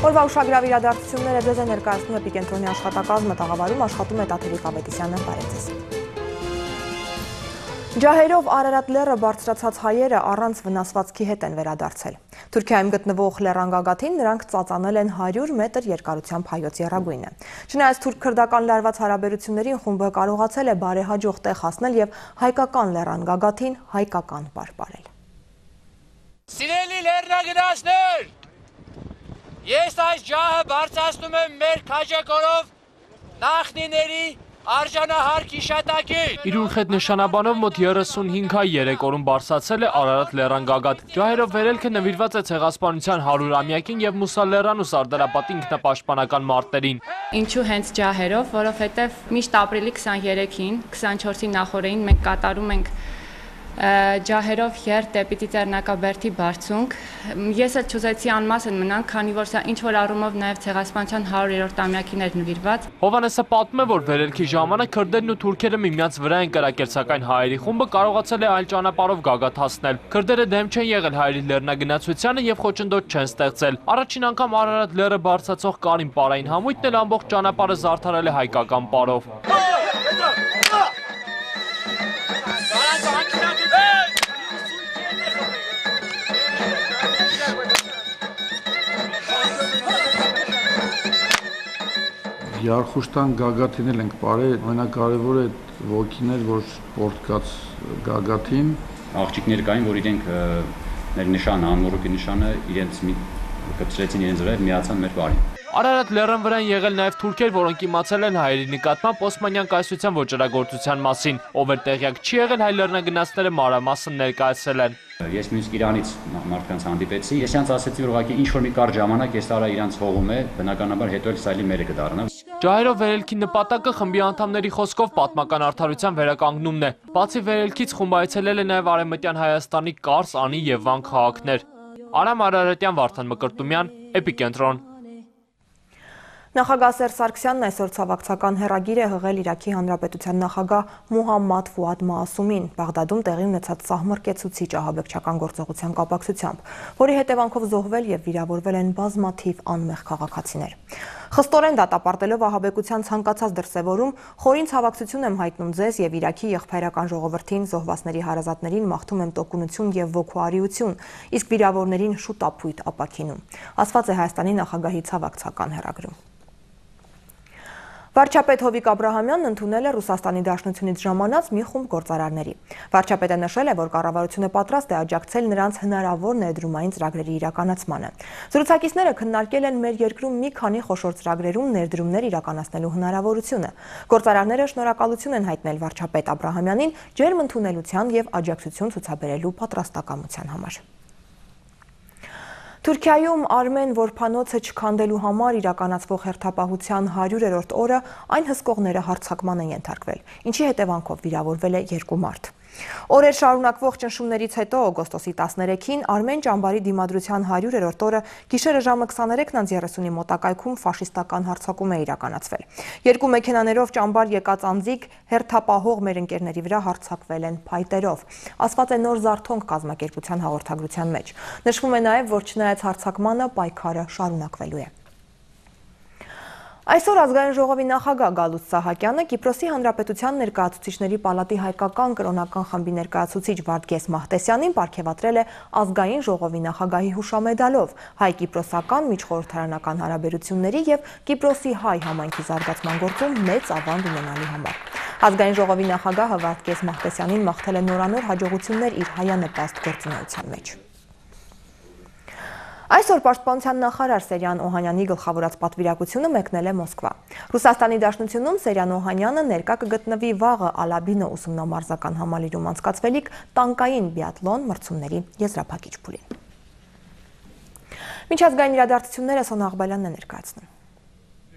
Օրվա ուշագրավ իրադարձությունները ձեզ է ներկայացնում Էպիկենտրոնի աշխատակազմը, տաղավարում աշխատում է Տաթևիկ Ավետիսյանը, բարև ձեզ։ Ջահերով Արարատ լեռը բարձրացած հայերը առանց վնասվածքի հետ են վերադարձել։ Թուրքիայում գտնվող լեռան գագաթին նրանք ծածանել են 100 մետր երկարությամբ հայոց եռագույնը։ Չնայած թուրք-քրդական լարված հարաբերություններին խումբը կարողացել է բարեհաջող տեղ հասնել եւ հայկական լեռան գագաթին հայկական պարպարել։ Սիրելի լեռնագնացներ, ես այս ջահը բարձրացնում եմ մեր քաջակորով նախնիների արժանահարկ հիշատակին։ Իր ուրխետ նշանաբանով մոտ 35 հայ 3 օրում բարձրացել է Արարատ լեռան գագաթ։ Ջահերով վերելքը նվիրված է ցեղասպանության 100-ամյակին եւ Մուսա լեռան ու Սարդարապատի ինքնապաշտպանական մարտերին։ Ինչու հենց ջահերով, որովհետեւ միշտ ապրիլի 23-ին, 24-ի նախօրեին մենք կատարում ենք ջահերով յերթ դեպի Ծիծեռնակաբերդի բարձունք։ Ես էլ չուզեցի անմասն մնանք, քանի որ սա ինչ որ առումով նաև ցեղասպանության 100-րդ-ամյակին էր նվիրված։ Հովհաննեսը պատմում է, որ վերելքի ժամանակ քրդերն ու թուրքերը միմյանց վրա են կրակել, սակայն հայերի խումբը կարողացել է այլ ճանապարհով գագաթ հասնել։ Քրդերը դեմ չեն եղել հայերի լեռնագնացությանը եւ խոչընդոտ չեն ստեղծել։ Առաջին անգամ Արարատ լեռը բարձրացող Կարին պարային համույթն էլ ամբողջ ճանապարհը զարդարել է հայկական պարով։ Երխուշտան գագաթին էլ ենք բարել, ամենակարևորը այդ ոգին էր, որ պորտկաց գագաթին աղջիկներ կային, որ իրենք մեր նշանը, անմոռուկի նշանը իրենց կպցրեցին իրենց վրա եւ միացան մեր բարին։ Արարատ լեռան վրա են եղել նաև թուրքեր, որոնք իմացել են հայերի նկատմամբ օսմանյան կայսրության ոճրագործության մասին, ով էլ տեղյակ չի եղել, հայ լեռնագնացները մանրամասն ներկայացրել են։ Ես նույնիսկ Իրանից մարդկանց հանդիպեցի, ես իրանց ասեցի, որ ուղղակի ինչ որ մի կարճ ժամանակ ես տարա իրանց հողում է, բնականաբար հետո էլ սայլի մերը կդառնա։ Ջահերով վերելքի նպատակը խմբի անդամների խոսքով պատմական արդարության վերականգնումն է։ Բացի վերելքից խումբը այցելել է նաև Արևմտյան Հայաստանի Կարս, Անի եւ Վան քաղաքներ։ Արամ Արարատյան, Վարդան Մկրտումյան, Էպիկենտրոն։ Նախագահ Սերժ Սարգսյանն այսօր ցավակցական հեռագիր է հղել Իրաքի Հանրապետության նախագահ Մուհամմադ Ֆուադ Մասումին Բաղդադում տեղի ունեցած սահմռկեցուցիչ ահաբեկչական գործողության կապակցությամբ, որի հետևանքով զոհվել եւ վիրավորվել են բազմաթիվ անմեղ քաղաքացիներ։ Խստորեն դատապարտելով ահաբեկության ցանկացած դրսևորում, խորին ցավակցություն եմ հայտնում ձեզ եւ Իրաքի եղբայրական ժողովրդին, զոհվածների հարազատներին մաղթում եմ տոկունություն եւ ոգուարիություն, իսկ վիրավորներին շուտապույտ ապաքինում, ասված է Հայաստանի նախագահի ցավակցական հեռագրում։ Վարչապետ Հովիկ Աբրահամյանն ընդունել է Ռուսաստանի Դաշնությունից ժամանած մի խումբ գործարարների։ Վարչապետը նշել է, որ կառավարությունը պատրաստ է աջակցել նրանց հնարավոր ներդրումային ծրագրերի իրականացմանը։ Զրուցակիցները քննարկել են մեր երկրում մի քանի խոշոր ծրագրերում ներդրումներ իրականացնելու հնարավորությունը։ Գործարարները շնորհակալություն են հայտնել վարչապետ Աբրահամյանին ջերմ ընդունելության եւ աջակցություն ցուցաբերելու պատրաստակամության համար։ Թուրքիայում Արմեն որբանոցը չքանդելու համար իրականացվող հերթապահության 100-րդ օրը այն հսկողները հարձակման են ենթարկվել, ինչի հետևանքով վիրավորվել է 2 մարդ։ Օրեր շարունակվող ճնշումներից հետո օգոստոսի 13-ին Արմեն ճամբարի դիմադրության 100-րդ օրը գիշերը ժամը 23:30-ի մոտակայքում ֆաշիստական հարձակում է իրականացվել։ 2 մեքենաներով ճամբար եկած անձիկ հերթապահող մեր ընկերների վրա հարձակվել են փայտերով, ասված է Նոր Զարթոնք կազմակերպության հաղորդագրության մեջ։ Նշվում է նաև, որ չնայած հարձակմանը պայքարը շարունակվելու է։ Այսօր ազգային ժողովի նախագահ Գալուստ Սահակյանը Կիպրոսի Հանրապետության ներկայացուցիչների պալատի հայկական կրոնական խմբի ներկայացուցիչ Վարդգես Մահտեսյանին պարգևատրել է ազգային ժողովի նախագահի հուշամեդալով հայ-կիպրոսական միջխորհրդարանական հարաբերությունների եւ Կիպրոսի հայ համայնքի զարգացման գործում մեծ ավանդ ունենալու համար։ Ազգային ժողովի նախագահը Վարդգես Մահտեսյանին մաղթել է նորանոր հաջողություններ իր հայանպաստ գործունեության մեջ։ Այսօր Պաշտպանության նախարար Սերյան Օհանյանի գլխավորած պատվիրակությունը մեկնել է Մոսկվա։ Ռուսաստանի Դաշնությունում Սերյան Օհանյանը ներկա կգտնվի վաղը Ալաբինո ուսումնամարզական համալիրում անցկացվելիք տանկային բիաթլոն մրցումների եզրափակիչ փուլին։ Միջազգային իրադարձությունները Սոնա Աղբալյանն է ներկայացնում։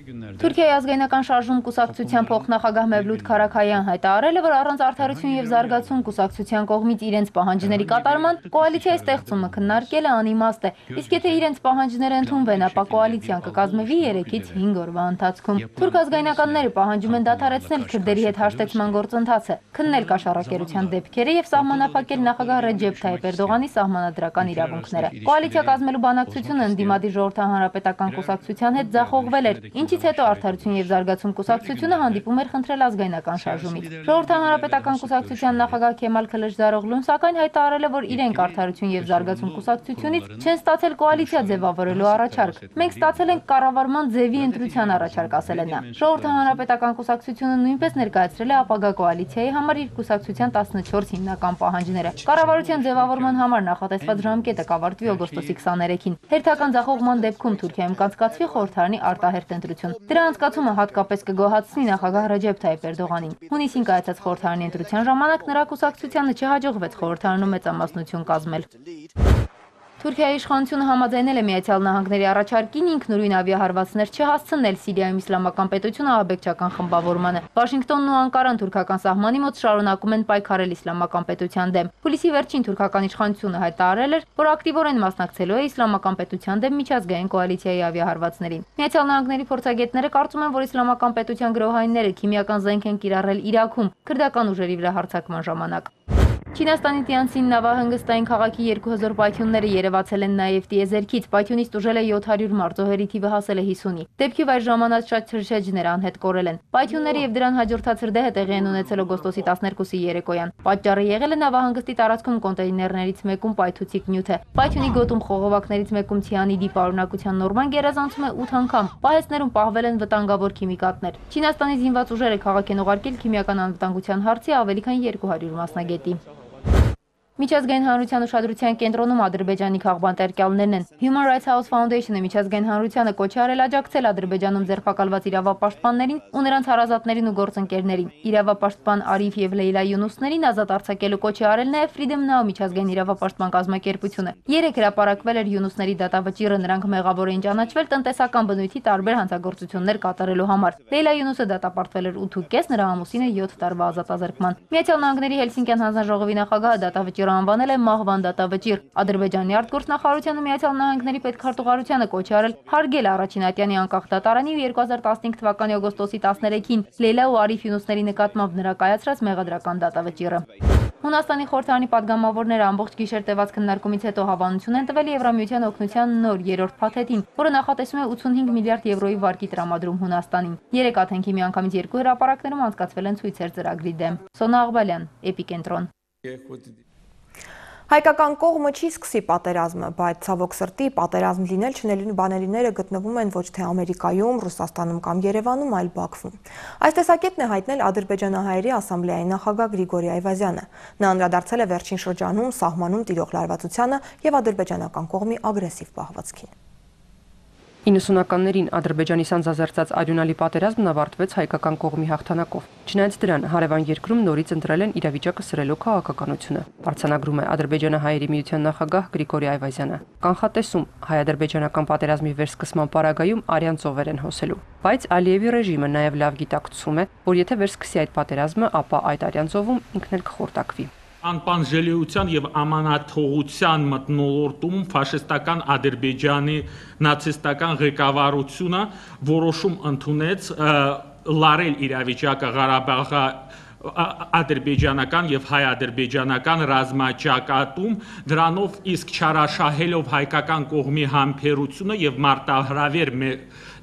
Թուրքիայի ազգայնական շարժում կուսակցության փոխնախագահ Մևլութ Քարաքայան հայտարարել է, որ առանց արդարություն եւ զարգացում կուսակցության կողմից իրենց պահանջների կատարման կոալիցիայի ստեղծումը քննարկելը անիմաստ է, իսկ եթե իրենց պահանջները ընդունվեն, ապա կոալիցիան կկազմվի 3-ից 5 օրվա ընթացքում։ Թուրք ազգայնականները պահանջում են դադարեցնել քրդերի հետ հաշտեցման գործընթացը, քննել կաշառակերության դեպքերը եւ սահմանափակել նախագահ Ռեջեփ Թայիփ Էրդողանի սահմանադրական իրավունքները։ Կոալիցիա կազմելու բանակցությունը ընդդիմադիր ժողովրդական հանրապետական կուսակցության հետ ձախողվել էր, ինչից հետո Արդարություն եւ զարգացում կուսակցությունը հանդիպում էր խնդրել ազգայնական շարժումից։ Ժողովրդական հանրապետական կուսակցության նախագահ Քեմալ Քլեշդարօղլուն սակայն հայտարարել է, որ իրենք Արդարություն եւ զարգացում կուսակցությունից չեն ստացել կոալիցիա ձևավորելու առաջարկ։ Մենք ստացել ենք կառավարման ձևի ընտրության առաջարկ, ասել է նա։ Ժողովրդական հանրապետական կուսակցությունը նույնպես ներկայացրել է ապագա կոալիցիայի համար իր կուսակցության 14 հիմնական պահանջները։ Կառավարության ձևավորման համար նախատեսված ժամկետը կավարտվի օգոստոսի 23-ին։ Հերթական ձախողման դեպքում Թուրքիայում կանցկացվի խորհրդարանի արտահերթ ընտրություն։ Դրա անցկացումը հատկապես կգոհացնի նախագահ Ռեջեփ Թայիփ Էրդողանին։ Հունիսին կայացած խորհրդարանի ընտրության ժամանակ նրա կուսակցությանը չհաջողվեց խորհրդարանում մեծամասնություն կազմել։ Թուրքիայի իշխանությունը համաձայնել է Միացյալ Նահանգների առաջարկին ինքնուրույն ավիահարվածներ չհասցնել Սիրիայում իսլամական պետությունը ահաբեկչական խմբավորմանը։ Վաշինգտոնն ու Անկարան թուրքական սահմանի մոտ շարունակում են պայքարել իսլամական պետության դեմ։ Հուլիսի վերջին թուրքական իշխանությունը հայտարարել էր, որ ակտիվորեն մասնակցելու է իսլամական պետության դեմ միջազգային կոալիցիայի ավիահարվածներին։ Միացյալ Նահանգների փորձագետները կարծում են, որ իսլամական պետության գրոհայինները քիմիական զենք են կիրառել Իրաքում քրդական ուժերի վրա հարձակման ժամանակ։ Չինաստանի Տիանցին նավահանգստային քաղաքի 2 հզոր պայթյունները երևացել են նաև տիեզերքից, պայթյունից տուժել է 700 մարդ, զոհերի թիվը հասել է 50-ի։ Դեպքի վայր ժամանած շատ թռչեջներ անհետ կորել են։ Պայթյունները եւ դրան հաջորդած հրդեհը տեղի են ունեցել օգոստոսի 12-ի երեկոյան։ Պատճառը եղել է նավահանգստի տարածքում կոնտեյներներից մեկում պայթուցիկ նյութը։ Պայթյունի գոտում խողովակներից մեկում ցիանիդի պարունակության նորման գերազանցում է 8 անգամ։ Պահեստներում պահվել են վտանգավոր քիմիկատներ։ Չինաստանի զինված ուժերը քաղաք են ուղարկել քիմիական անվտանգության հարցի ավելի քան 200 մասնագետի։ Միջազգային հանրության ուշադրության կենտրոնում Ադրբեջանի քաղբանտերկյալներն են։ Human Rights House Foundation-ը միջազգային հանրությանը կոչ է արել աջակցել Ադրբեջանում ձերբակալված իրավապաշտպաններին ու նրանց հարազատներին ու գործընկերներին։ Իրավապաշտպան Արիֆ եւ Լեյլա Յունուսներին ազատ արձակելու կոչ է արել նաև Freedom Now միջազգային իրավապաշտպան կազմակերպությունը։ Երեկ հրապարակվել էր Յունուսների դատավճիռը, նրանք մեղավոր էին ճանաչվել տնտեսական բնույթի տարբեր հանցագործություններ կատարելու համար։ Լեյլա Յունուսը դատապարտվել էր 8.5, նրա ամուսինը 7 տարվա ազատազրկման։ Միացյալ Նահանգների Հելսինկյան հանձնաժողովի նախագահը դատավճիռը անվանել է մահվան դատավճիռ։ Ադրբեջանի արտգործնախարարությունը Միացյալ Նահանգների պետքարտուղարությանը կոչ է արել հարգել առաջին ատյանի անկախ դատարանի ու 2015 թվականի օգոստոսի 13-ին Լեյլա ու Արիֆ Յունուսների նկատմամբ նրա կայացրած մեղադրական դատավճիռը։ Հունաստանի խորհրդարանի падգամավորները ամբողջ գիշեր տևած քննարկումից հետո հավանություն են տվել Եվրամիության օգնության նոր երրորդ փաթեթին, որը նախատեսում է 85 միլիարդ եվրոյի վարկի տրամադրում Հունաստանին։ Երեք աթենքի միանգամից 2 հրապարակներում անցկացվել են ցույցեր ծրագրի դեմ։ Սոնա Աղբալյան, Էպիկենտրոն։ Հայկական կողմը չի սկսի պատերազմը, բայց ցավոք սրտի պատերազմ լինել չնելու բանելիները գտնվում են ոչ թե Ամերիկայում, Ռուսաստանում կամ Երևանում, այլ Բաքվում։ Այս տեսակետն է հայտնել ադրբեջանահայերի ասամբլեայի նախագահ Գրիգորի Այվազյանը։ Նա անդրադարձել է վերջին շրջանում սահմանում տիրող լարվածությանը եւ ադրբեջանական կողմի ագրեսիվ պահվածքին։ 90-ականներին Ադրբեջանի սանձազերծած արյունալի պատերազմն ավարտվեց հայկական կողմի հաղթանակով։ Չնայած դրան, հարևան երկրում նորից ընտրել են իրավիճակը սրելու քաղաքականությունը։ Արձանագրում է Ադրբեջանահայերի միության նախագահ Գրիգորի Այվազյանը։ Կանխատեսում հայ-ադրբեջանական պատերազմի վերսկսման պարագայում արյան ծովեր են հոսելու։ Բայց Ալիևի ռեժիմը նաև լավ գիտակցում է, որ եթե վերսկսի այդ պատերազմը, ապա այդ արյան ծովում ինքն էլ կխորտակվի։ Անպանժելիության եւ ամանաթողության մթնոլորտում ֆաշիստական Ադրբեջանի նացիստական ղեկավարությունը որոշում ընդունեց լարել իրավիճակը Ղարաբաղի ադրբեջանական եւ հայ-ադրբեջանական ռազմաճակատում, դրանով իսկ չարաշահելով հայկական կողմի համբերությունը եւ մարտահրավեր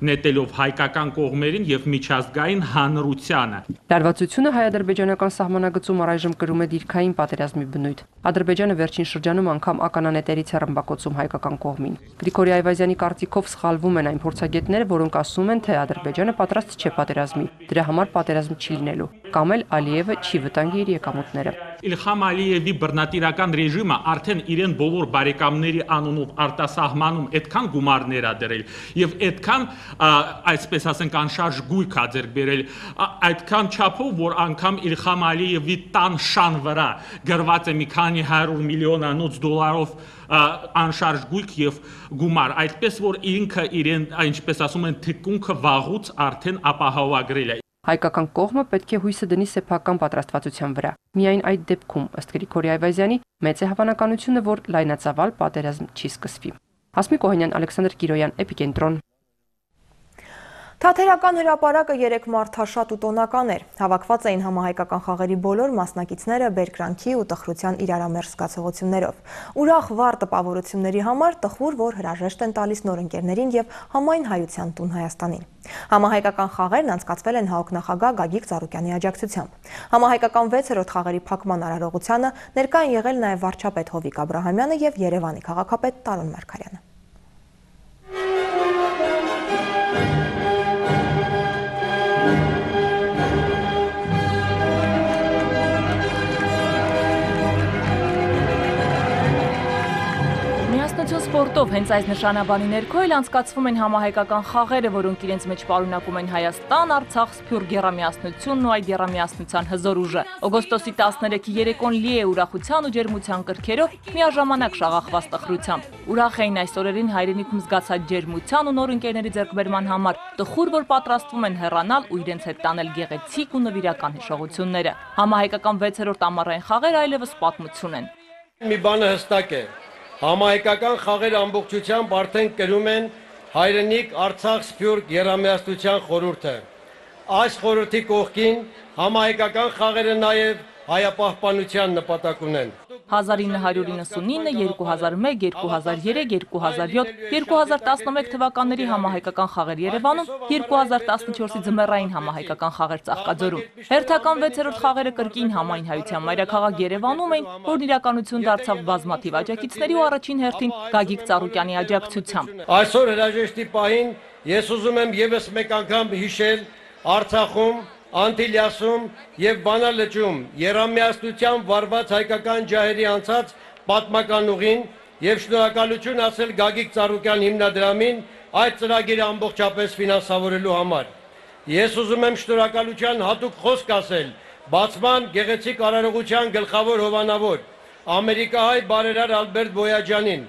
նետելով հայկական կողմերին եւ միջազգային հանրությանը։ Լարվածությունը հայ-ադրբեջանական սահմանագծում առայժմ կրում է դիրքային պատերազմի բնույթ։ Ադրբեջանը վերջին շրջանում անգամ ականանետերից է ռմբակոծում հայկական կողմին։ Գրիգորի Այվազյանի կարծիքով սխալվում են այն փորձագետները, որոնք ասում են, թե Ադրբեջանը պատրաստ չէ պատերազմի, դրա համար պատերազմ չի լինելու, կամ էլ Ալիևը չի վտանգի իր եկամուտները։ Իլհամ Ալիևի բռնատիրական ռեժիմը արդեն իրեն բոլոր բարեկամների անունով արտասահմանում այդքան գումարներ ա դրել եւ այդքան այսպես ասենք անշարժ գույք ա ձեռք բերել այդքան չափով որ անգամ Իլհամ Ալիևի տան շան վրա գրված է մի քանի 100 միլիոնանոց դոլարով անշարժ գույք եւ գումար այդպես որ ինքը իրեն ինչպես ասում են թիկունքը վաղուց արդեն ապահովագրել է Հայկական կողմը պետք է հույսը դնի սեփական պատրաստվածության վրա։ Միայն այդ դեպքում, ըստ Գրիգորի Այվազյանի, մեծ է հավանականությունը, որ լայնածավալ պատերազմ չի սկսվի։ Հասմիկ Օհանյան, Ալեքսանդր Կիրոյան, Էպիկենտրոն։ Թատերական հրապարակը 3 մարդաշատ ու տոնական էր։ Հավաքված էին համահայկական խաղերի բոլոր մասնակիցները բերկրանքի ու տխրության իրարամերժ զգացողություններով։ Ուրախ վառ տպավորությունների համար տխուր, որ հրաժեշտ են տալիս նոր ընկերներին եւ համայն հայության տուն Հայաստանին։ Համահայկական խաղերն անցկացվել են ՀԱՕԿ նախագահ Գագիկ Ծառուկյանի աջակցությամբ։ Համահայկական 6-րդ խաղերի փակման արարողությանը ներկա են եղել նաեւ վարչապետ Հովիկ Աբրահամյանը եւ Երևանի քաղաքապետ Տարոն Մարգարյանը։ Սպորտով հենց այս նշանաբանի ներքո էլ անցկացվում են համահայկական խաղերը, որոնք իրենց մեջ պարունակում են Հայաստան, Արցախ, Սփյուռք գերամիասնությունն ու այդ գերամիասնության հզոր ուժը։ Օգոստոսի 13-ի երեկոն լի է ուրախության ու ջերմության կրքերով, միաժամանակ շաղախված տխրությամբ։ Ուրախ էին այս օրերին հայրենիքում զգացած ջերմության ու նոր ընկերների ձեռքբերման համար, տխուր, որ պատրաստվում են հեռանալ ու իրենց հետ տանել գեղեցիկ ու նվիրական հիշողությունները։ Համահայկական 6-րդ ամառային խաղերը այլևս պատմություն են։ Մի բանը հստակ է։ Համահայկական խաղերը ամբողջությամբ արդեն կրում են հայրենիք Արցախ Սփյուռք գերամիասնության խորհուրդը։ Այս խորհրդի կողքին համահայկական խաղերը նաև հայապահպանության նպատակ ունեն։ 1999, 2001, 2003, 2007, 2011 թվականների համահայկական խաղեր Երևանում, 2014-ի ձմեռային համահայկական խաղեր Ծաղկաձորում։ Հերթական 6-րդ խաղերը կրկին համայն հայության մայրաքաղաք Երևանում էին, որն իրականություն դարձավ բազմաթիվ աջակիցների ու առաջին հերթին Գագիկ Ծառուկյանի աջակցությամբ։ Այսօր հրաժեշտի պահին ես ուզում եմ եւս մեկ անգամ հիշել Արցախում Անտիլիասում եւ Վանալճում երամիասնության վարված հայկական ջահերի անցած պատմական ուղին եւ շնորհակալություն ասել Գագիկ Ծառուկյան հիմնադրամին այդ ծրագիրը ամբողջապես ֆինանսավորելու համար։ Ես ուզում եմ շնորհակալության հատուկ խոսք ասել բացման գեղեցիկ արարողության գլխավոր հովանավոր ամերիկահայ բարերար Ալբերտ Բոյաջյանին։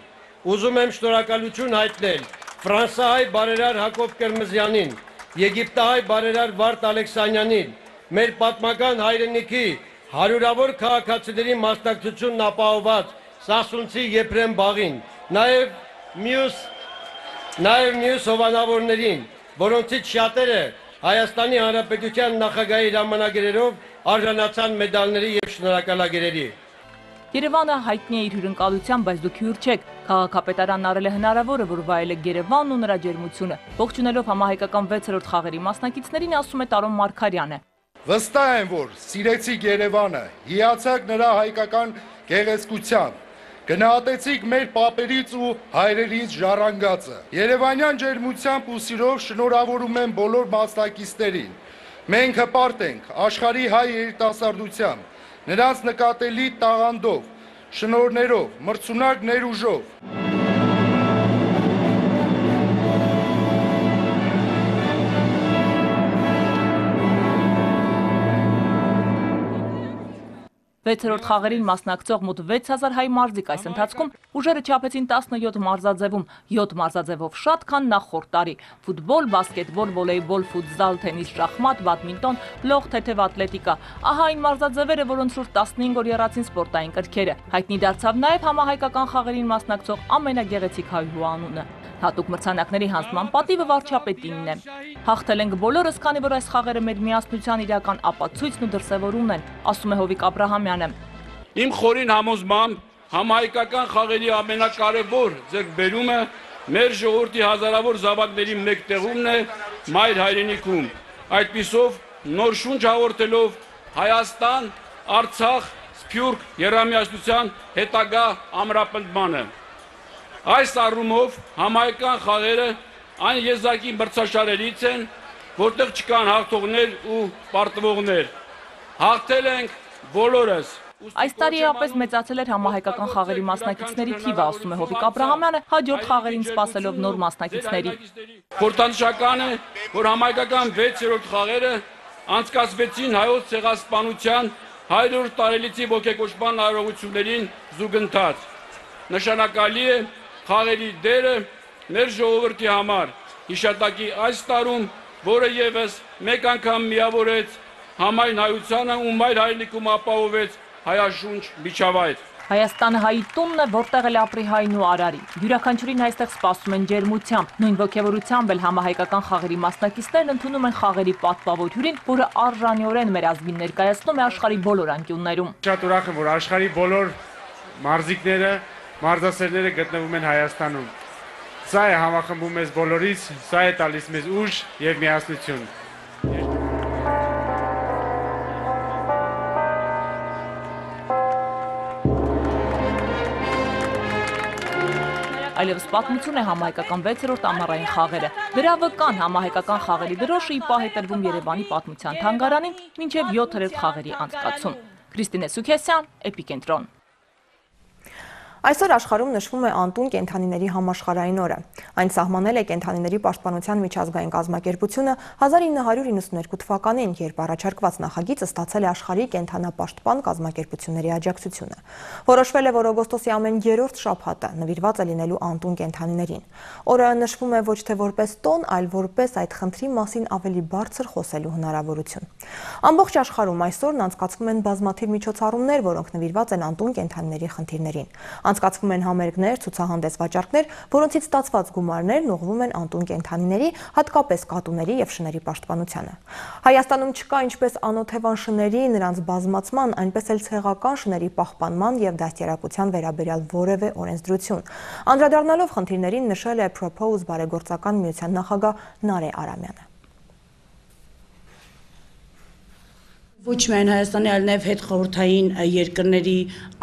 Ուզում եմ շնորհակալություն հայտնել ֆրանսահայ բարերար Հակոբ Կերմզյանին, Եգիպտահայ բարերար Վարդ Ալեքսանյանին, մեր պատմական հայրենիքի հարյուրավոր քաղաքացիների մասնակցությունն ապահովված Սասունցի Եփրեմ Բաղին, նաև մյուս հովանավորներին, որոնցից շատերը Հայաստանի Հանրապետության նախագահի հրամանագրերով արժանացան մեդալների եւ շնորհակալագրերի։ Երևանը հայտնի է իր հյուրընկալությամբ, բայց դուք հյուր չեք։ Քաղաքապետարանն արել է հնարավորը, որ վայելեք Երևանն ու նրա ջերմությունը։ Ողջունելով համահայկական 6-րդ խաղերի մասնակիցներին, ասում է Տարոն Մարգարյանը։ Վստահ եմ, որ սիրեցիք Երևանը, հիացաք նրա հայկական գեղեցկությամբ, գնահատեցիք մեր պապերից ու հայրերից ժառանգածը։ Երևանյան ջերմությամբ ու սիրով շնորհավորում եմ բոլոր մասնակիցներին։ Մենք հպարտ ենք աշխարհի հայ երիտասարդությամբ, նրանց նկատելի տաղանդով, շնորհներով, մրցունակ ներուժով։ Վեցերորդ խաղերին մասնակցող մոտ 6000 հայ մարզիկ այս ընթացքում ուժերը չափեցին 17 մարզաձևում, 7 մարզաձևով շատ, քան նախորդ տարի։ Ֆուտբոլ, բասկետբոլ, վոլեյբոլ, ֆուտզալ, թենիս, շախմատ, բադմինտոն, լող, թեթև ատլետիկա։ Ահա այն մարզաձևերը, որոնց շուրջ 15 օր եռացին սպորտային կրքերը։ Հայտնի դարձավ նաև համահայկական խաղերին մասնակցող ամենագեղեցիկ հայհու անունը։ Հատուկ մրցանակների հանձնման պատիվը վարչապետինն է։ Հաղթել ենք բոլորս, քանի որ այս խաղերը մեր միասնության իրական ապացույցն ու դրսևորումն են, ասում է Հովիկ Աբրահամյանը։ Իմ խորին համոզմամբ համահայկական խաղերի ամենակարևոր ձեռքբերումը մեր ժողովրդի հազարավոր զավակների մեկտեղումն է մայր հայրենիքում։ Այդպիսով նոր շունչ հաղորդելով Հայաստան, Արցախ, Սփյուռք երամիասնության հետագա ամրապնդմանը։ Այս առումով համահայկական խաղերը այն եզակի մրցաշարերից են, որտեղ չկան հաղթողներ ու պարտվողներ։ Հաղթել ենք բոլորս։ Այս տարի էապես մեծացել էր համահայկական խաղերի մասնակիցների թիվը, ասում է Հովիկ Աբրահամյանը, հաջորդ խաղերին սպասելով նոր մասնակիցների։ Խորհրդանշական է, որ համահայկական 6-րդ խաղերը անցկացվեցին հայոց ցեղասպանության 100 տարելիցի ոգեկոչման արարողություններին զուգընթաց։ Նշանակալի է խաղերի դերը մեր ժողովրդի համար հիշատակի այս տարում, որը ևս մեկ անգամ միավորեց համայն հայությանը ու մայր հայրենիքում ապահովեց հայաշունչ միջավայր։ Հայաստանը հայի տունն է, որտեղ էլ ապրի հայն ու արարի։ Յուրաքանչյուրին այստեղ սպասում են ջերմությամբ, նույն ոգևորությամբ էլ համահայկական խաղերի մասնակիցներն ընդունում են խաղերի պատվավոր հյուրին, որը արժանիորեն մեր ազգին ներկայացնում է աշխարհի բոլոր անկյուններում։ Շատ ուրախ եմ, որ աշխարհի բոլոր մարզիկները, մարզասերները գտնվում են Հայաստանում։ Սա է համախմբում մեզ բոլորից, սա է տալիս մեզ ուժ եւ միասնություն։ Այլևս պատմություն է համահայկական 6-րդ ամառային խաղերը։ Դրա վկան համահայկական խաղերի դրոշը ի պահ է տրվում Երևանի պատմության թանգարանին մինչև 7-րդ խաղերի անցկացում։ Քրիստինե Սուքեսյան, Էպիկենտրոն։ Այսօր աշխարհում նշվում է անտուն կենդանիների համաշխարհային օրը։ Այն սահմանել է կենդանիների պաշտպանության միջազգային կազմակերպությունը 1992 թվականին, երբ առաջարկված նախագիծը ստացել է աշխարհի կենդանապաշտպան կազմակերպությունների աջակցությունը։ Որոշվել է, որ օգոստոսի ամեն 3-րդ շաբաթը նվիրված է լինելու անտուն կենդանիներին։ Օրը նշվում է ոչ թե որպես տոն, այլ որպես այդ խնդրի մասին ավելի բարձր խոսելու հնարավորություն։ Ամբողջ աշխարհում այսօրն անցկացվում են բազմաթիվ միջոցառումներ, որոնք նվիրված են անտուն կենդանիների խնդիրներին։ Անցկացվում են համերգներ, ցուցահանդես վաճառքներ, որոնցից ստացված գումարներն ուղղվում են անտուն կենդանիների, հատկապես կատուների եւ շների պաշտպանությանը։ Հայաստանում չկա ինչպես անօթևան շների, նրանց բազմացման, այնպես էլ ցեղական շների պահպանման եւ դաստիարակության վերաբերյալ որևէ օրենսդրություն։ Անդրադառնալով խնդիրներին նշել է Propose բարեգործական միության նախագահ Նարե Արամյանը։ Ոչ միայն Հայաստանի, այլ նաև հետխորհրդային երկրների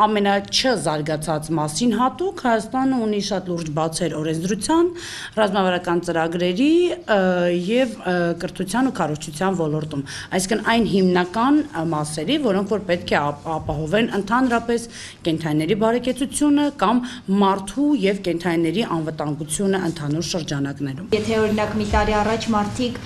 ամենաչզարգացած մասին հատուկ Հայաստանը ունի շատ լուրջ բացեր օրենսդրության, ռազմավարական ծրագրերի եւ կրթության ու քարոզչության ոլորտում։ Այսինքն այն հիմնական մասերի, որոնք որ պետք է ապահովեն ընդհանրապես կենդանիների բարեկեցությունը կամ մարդու եւ կենդանիների անվտանգությունը ընդհանուր շրջանակներում։ Եթե օրինակ մի տարի առաջ մարդիկ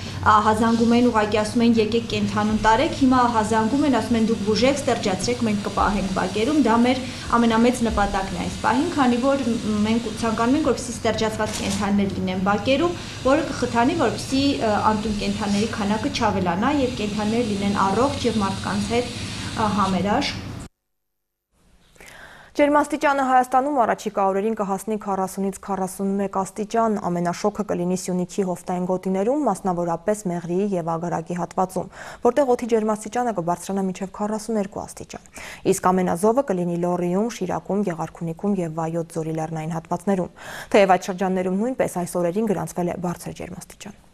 հազանգում են ուղղակի ասում են եկեք կենդանուն տարեք, հիմա զանգում են, ասում են դուք բուժեք, ստրջացրեք, մենք կպահենք բակերում, դա մեր ամենամեծ նպատակն է այս պահին, քանի որ մենք ցանկանում ենք, որպեսզի ստրջացված կենդանիներ լինեն բակերում, որը կխթանի, որպեսզի անտուն կենդանիների քանակը չավելանա եւ կենդանիներ լինեն առողջ եւ մարդկանց հետ համերաշխ։ Ջերմաստիճանը Հայաստանում առաջիկա օրերին կհասնի 40-ից 41 աստիճան, ամենաշոգը կլինի Սյունիքի հովտային գոտիներում, մասնավորապես Մեղրիի եւ Ագարակի հատվածում, որտեղ օդի ջերմաստիճանը կբարձրանա մինչև 42 աստիճան։ Իսկ ամենազովը կլինի Լոռիում, Շիրակում, Գեղարքունիքում եւ Վայոց ձորի լեռնային հատվածներում։ Թեև այդ շրջաններում նույնպես այս օրերին գրանցվել է բարձր ջերմաստիճան։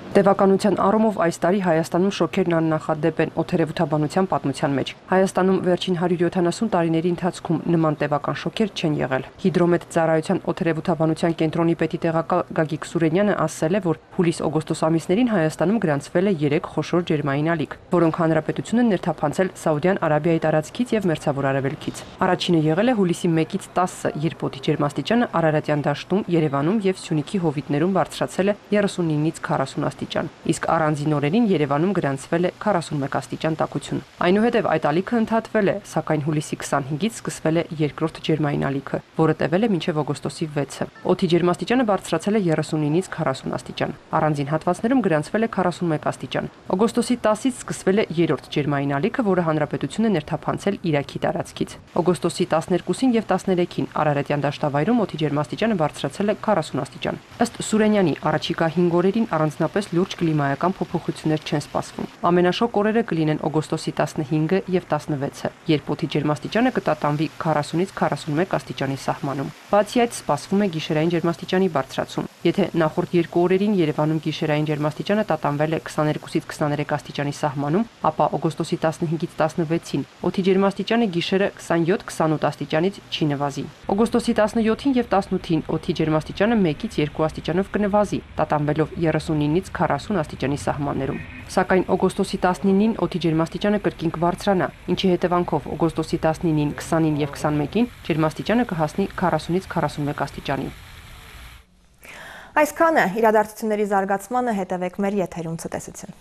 Տևականության առումով այս տարի Հայաստանում շոկերն աննախադեպ են օդերևութաբանության պատմության մեջ։ Հայաստանում վերջին 170 տարիների ընթացքում նման տևական շոկեր չեն եղել։ Հիդրոմետ ծառայության օդերևութաբանության կենտրոնի պետի տեղակալ Գագիկ Սուրենյանը ասել է, որ հուլիս-օգոստոս ամիսներին Հայաստանում գրանցվել է 3 խոշոր ջերմային ալիք, որոնք հանրապետությունը ներթափանցել Սաուդյան Արաբիայի տարածքից եւ Մերձավոր Արևելքից։ Առաջինը եղել է հուլիսի 1-ից 10-ը, երբ օդի ջերմաստիճանը Արարատյան դաշտում, Երևանում եւ Սյունիքի հովիտներում բարձրացել է 39-ից 40 աստիճան, իսկ առանձին օրերին Երևանում գրանցվել է 41 աստիճան տաքություն։ Այնուհետև այդ ալիքը ընդհատվել է, սակայն հուլիսի 25-ից սկսվել է երկրորդ ջերմային ալիքը, որը տևել է մինչև օգոստոսի 6-ը։ Օդի ջերմաստիճանը բարձրացել է 39-ից 40 աստիճան։ Առանձին հատվածներում գրանցվել է 41 աստիճան։ Օգոստոսի 10-ից սկսվել է երրորդ ջերմային ալիքը, որը հանրապետությունը ներթափանցել Իրաքի տարածքից։ Օգոստոսի 12-ին եւ 13-ին Արարատյան դաշտավայրում օդի ջերմաստիճանը բարձրացել է 40 աստիճան։ Ըստ Սուրենյանի, առաջիկա 5 օրերին առանձնապես լուրջ կլիմայական փոփոխություններ չեն սպասվում։ Ամենաշոգ օրերը կլինեն օգոստոսի 15-ը եւ 16-ը, երբ օդի ջերմաստիճանը կտատանվի 40-ից 41 աստիճանի սահմանում։ Բացի այդ, սպասվում է գիշերային ջերմաստիճանի բարձրացում։ Եթե նախորդ 2 օրերին Երևանում գիշերային ջերմաստիճանը տատանվել է 22-ից 23 աստիճանի սահմանում, ապա օգոստոսի 15-ից 16-ին օդի ջերմաստիճանը գիշերը 27-28 աստիճանից չի նվազի։ Օգոստոսի 17-ին եւ 18-ին օդի ջերմաստիճանը 1-ից 2 աստիճանով կնվազի, տատանվելով 39-ից 40 աստիճանի սահմաններում։ Սակայն օգոստոսի 19-ին օդի ջերմաստիճանը կրկին կբարձրանա, ինչի հետևանքով օգոստոսի 19-ին, 20-ին եւ 21-ին ջերմաստիճանը կհասնի 40-ից 41 աստիճանի։ Այսքանը իրադարձությունների զարգացմանը հետևեք մեր եթերում ցտեսություն։